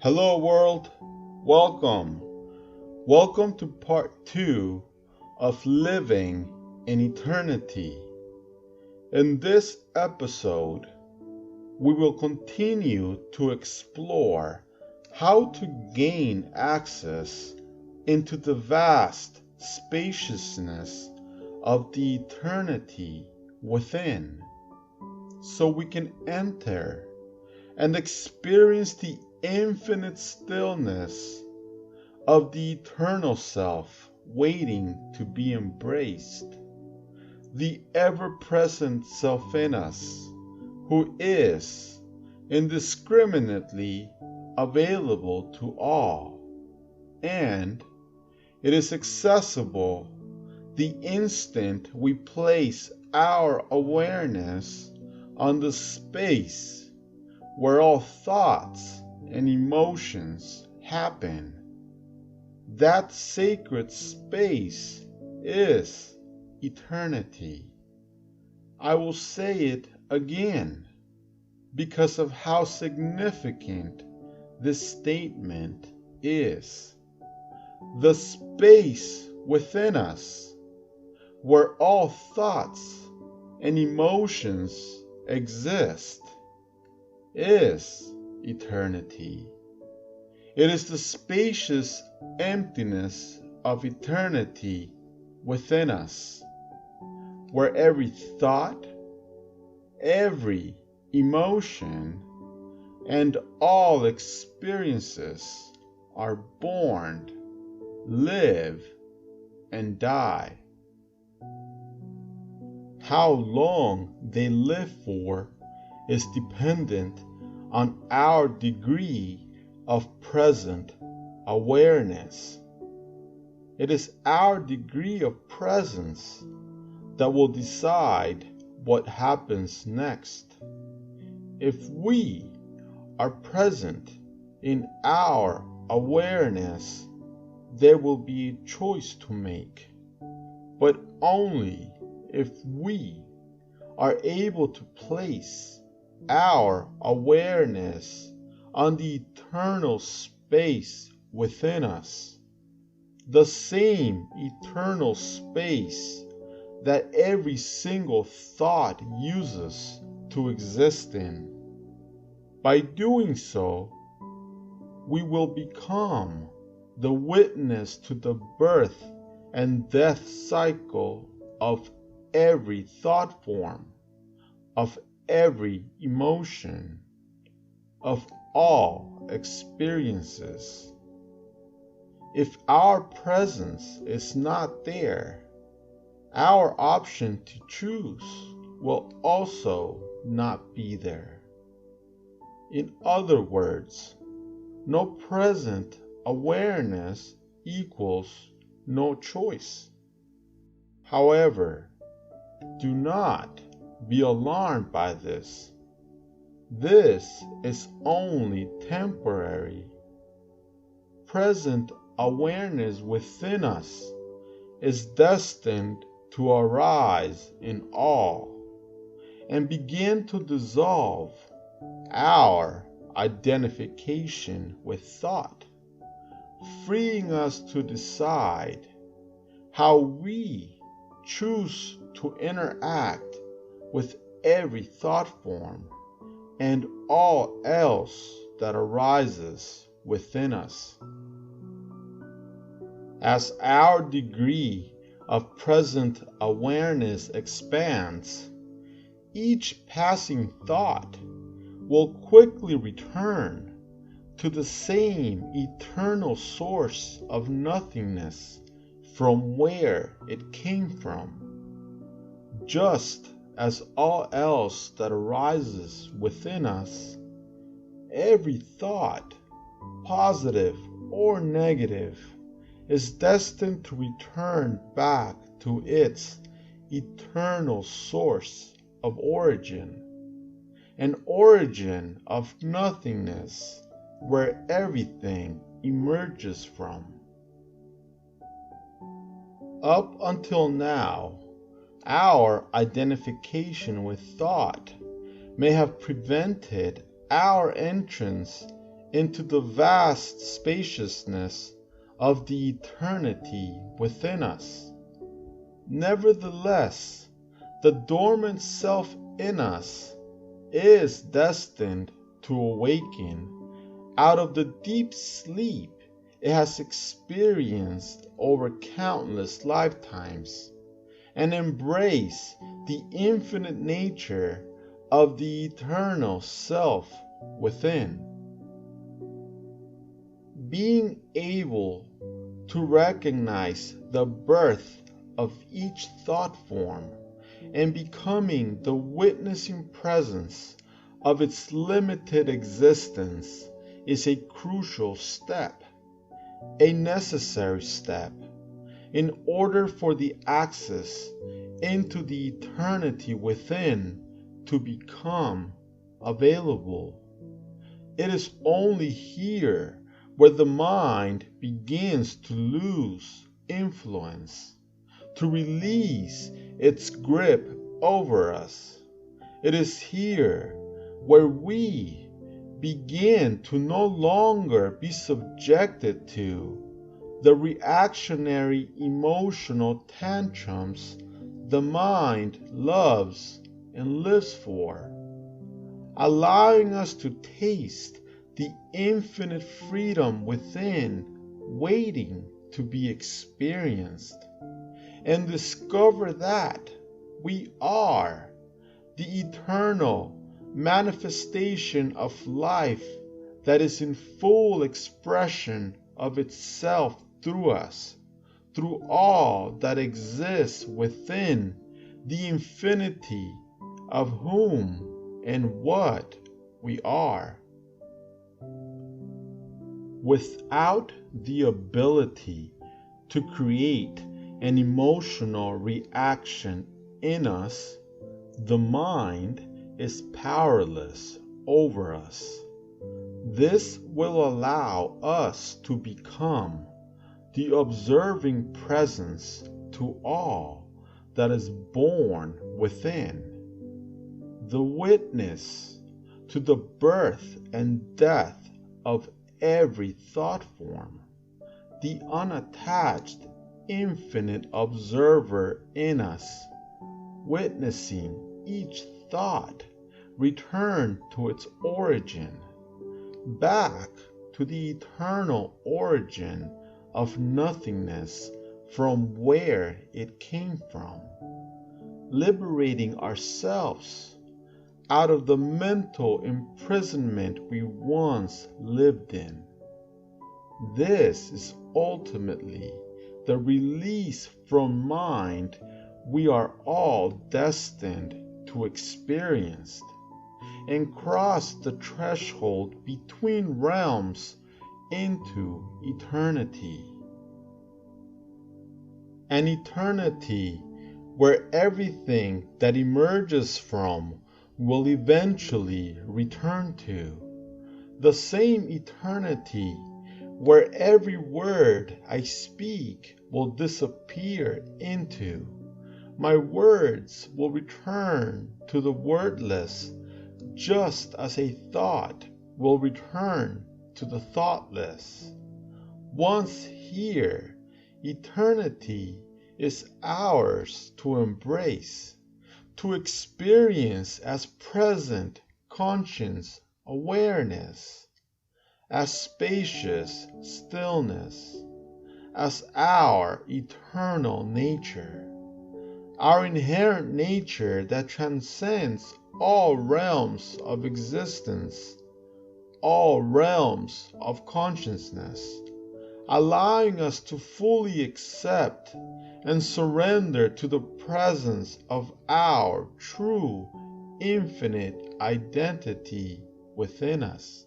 Hello, world. Welcome. Welcome to part 2 of Living in Eternity. In this episode, we will continue to explore how to gain access into the vast spaciousness of the eternity within, so we can enter and experience the infinite stillness of the eternal self waiting to be embraced, the ever-present self in us, who is indiscriminately available to all, and it is accessible the instant we place our awareness on the space where all thoughts and emotions happen. That sacred space is eternity. I will say it again because of how significant this statement is. The space within us where all thoughts and emotions exist is eternity. It is the spacious emptiness of eternity within us, where every thought, every emotion, and all experiences are born, live, and die. How long they live for is dependent on our degree of present awareness. It is our degree of presence that will decide what happens next. If we are present in our awareness, there will be a choice to make, but only if we are able to place our awareness on the eternal space within us, the same eternal space that every single thought uses to exist in. By doing so, we will become the witness to the birth and death cycle of every thought form, of every emotion, of all experiences. If our presence is not there, our option to choose will also not be there. In other words, no present awareness equals no choice. However, do not be alarmed by this. This is only temporary. Present awareness within us is destined to arise in all and begin to dissolve our identification with thought, freeing us to decide how we choose to interact with every thought form and all else that arises within us. As our degree of present awareness expands, each passing thought will quickly return to the same eternal source of nothingness from where it came from, just as all else that arises within us. Every thought, positive or negative, is destined to return back to its eternal source of origin, an origin of nothingness where everything emerges from. Up until now, our identification with thought may have prevented our entrance into the vast spaciousness of the eternity within us. Nevertheless, the dormant self in us is destined to awaken out of the deep sleep it has experienced over countless lifetimes and embrace the infinite nature of the eternal self within. Being able to recognize the birth of each thought form and becoming the witnessing presence of its limited existence is a crucial step, a necessary step, in order for the access into the eternity within to become available. It is only here where the mind begins to lose influence, to release its grip over us. It is here where we begin to no longer be subjected to the reactionary emotional tantrums the mind loves and lives for, allowing us to taste the infinite freedom within waiting to be experienced, and discover that we are the eternal manifestation of life that is in full expression of itself through us, through all that exists within the infinity of whom and what we are. Without the ability to create an emotional reaction in us, the mind is powerless over us. This will allow us to become the observing presence to all that is born within, the witness to the birth and death of every thought form, the unattached infinite observer in us, witnessing each thought return to its origin, back to the eternal origin of nothingness from where it came from, liberating ourselves out of the mental imprisonment we once lived in. This is ultimately the release from mind we are all destined to experience, and cross the threshold between realms into eternity. An eternity where everything that emerges from will eventually return to. The same eternity where every word I speak will disappear into. My words will return to the wordless, just as a thought will return to the thoughtless. Once here, eternity is ours to embrace, to experience as present conscious awareness, as spacious stillness, as our eternal nature, our inherent nature that transcends all realms of existence, all realms of consciousness, allowing us to fully accept and surrender to the presence of our true, infinite identity within us.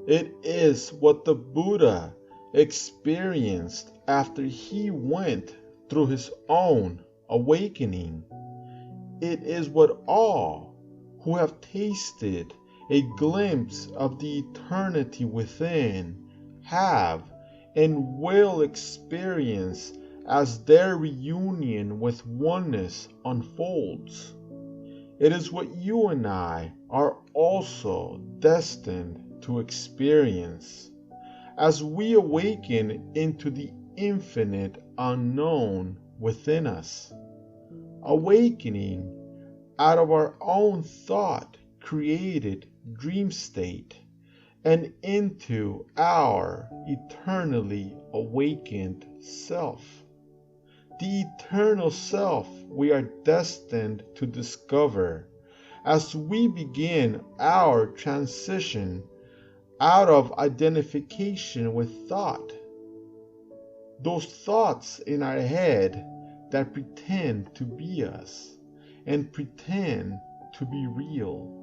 It is what the Buddha experienced after he went through his own awakening. It is what all who have tasted a glimpse of the eternity within have and will experience as their reunion with oneness unfolds. It is what you and I are also destined to experience as we awaken into the infinite unknown within us, awakening out of our own thought created dream state and into our eternally awakened self. The eternal self we are destined to discover as we begin our transition out of identification with thought. Those thoughts in our head that pretend to be us and pretend to be real.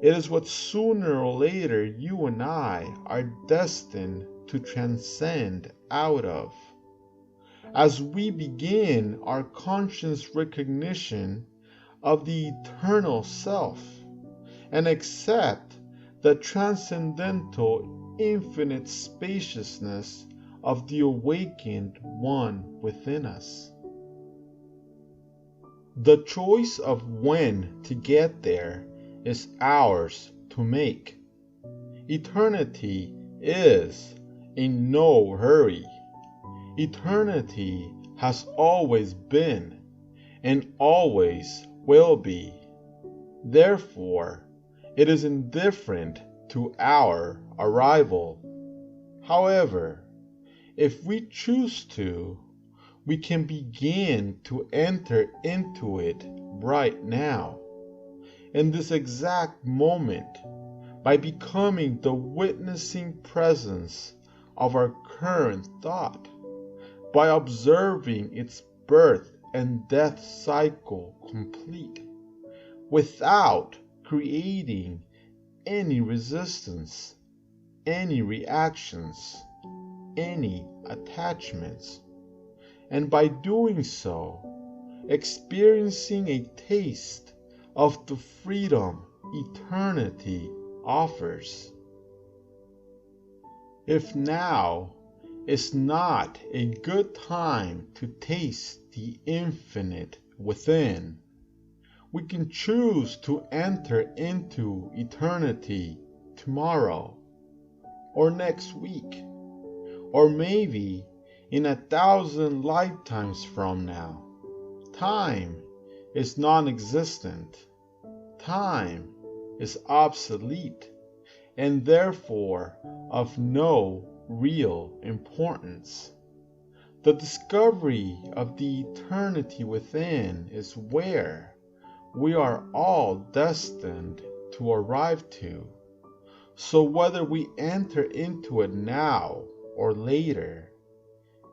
It is what sooner or later you and I are destined to transcend out of. As we begin our conscious recognition of the eternal self and accept the transcendental infinite spaciousness of the awakened one within us. The choice of when to get there is ours to make. Eternity is in no hurry. Eternity has always been and always will be. Therefore, it is indifferent to our arrival. However, if we choose to, we can begin to enter into it right now, in this exact moment, by becoming the witnessing presence of our current thought, by observing its birth and death cycle complete, without creating any resistance, any reactions, any attachments, and by doing so, experiencing a taste of the freedom eternity offers. If now is not a good time to taste the infinite within, we can choose to enter into eternity tomorrow, or next week, or maybe in 1,000 lifetimes from now. Time is non-existent. Time is obsolete and therefore of no real importance. The discovery of the eternity within is where we are all destined to arrive to. So whether we enter into it now or later,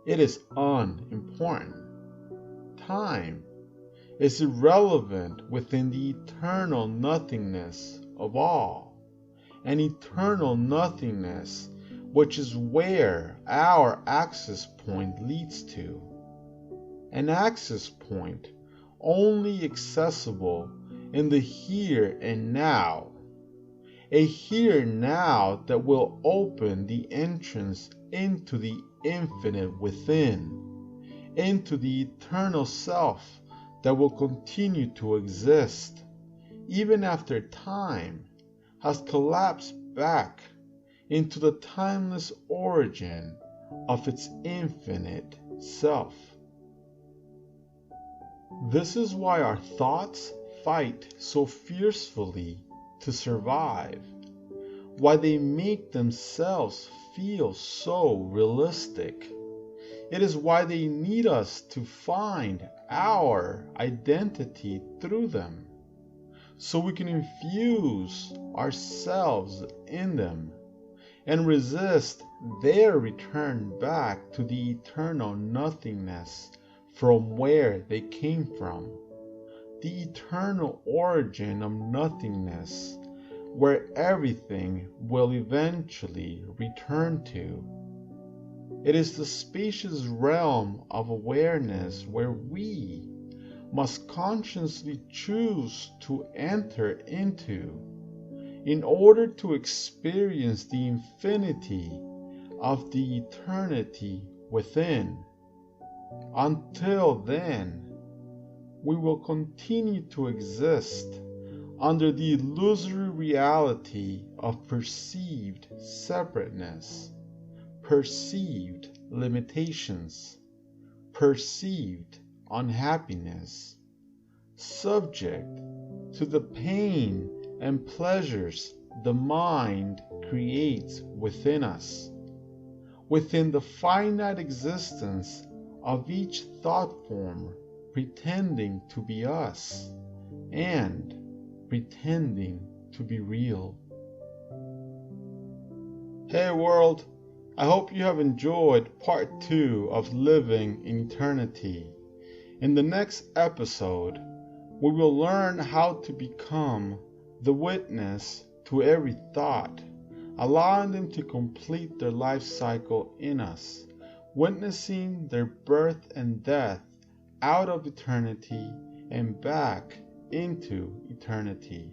it is unimportant. Time is irrelevant within the eternal nothingness of all, an eternal nothingness which is where our access point leads to. An access point only accessible in the here and now. A here now that will open the entrance into the infinite within, into the eternal self that will continue to exist even after time has collapsed back into the timeless origin of its infinite self. This is why our thoughts fight so fiercely to survive, why they make themselves feel so realistic. It is why they need us to find our identity through them, so we can infuse ourselves in them and resist their return back to the eternal nothingness from where they came from, the eternal origin of nothingness, where everything will eventually return to. It is the spacious realm of awareness where we must consciously choose to enter into in order to experience the infinity of the eternity within. Until then, we will continue to exist under the illusory reality of perceived separateness, perceived limitations, perceived unhappiness, subject to the pain and pleasures the mind creates within us, within the finite existence of each thought form pretending to be us and pretending to be real. Hey world, I hope you have enjoyed part 2 of Living in Eternity. In the next episode, we will learn how to become the witness to every thought, allowing them to complete their life cycle in us, witnessing their birth and death out of eternity and back into eternity,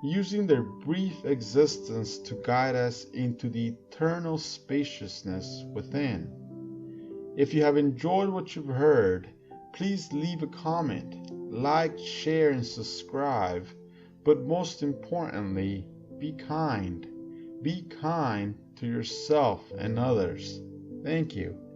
using their brief existence to guide us into the eternal spaciousness within. If you have enjoyed what you've heard, please leave a comment, like, share, and subscribe. But most importantly, be kind. Be kind to yourself and others. Thank you.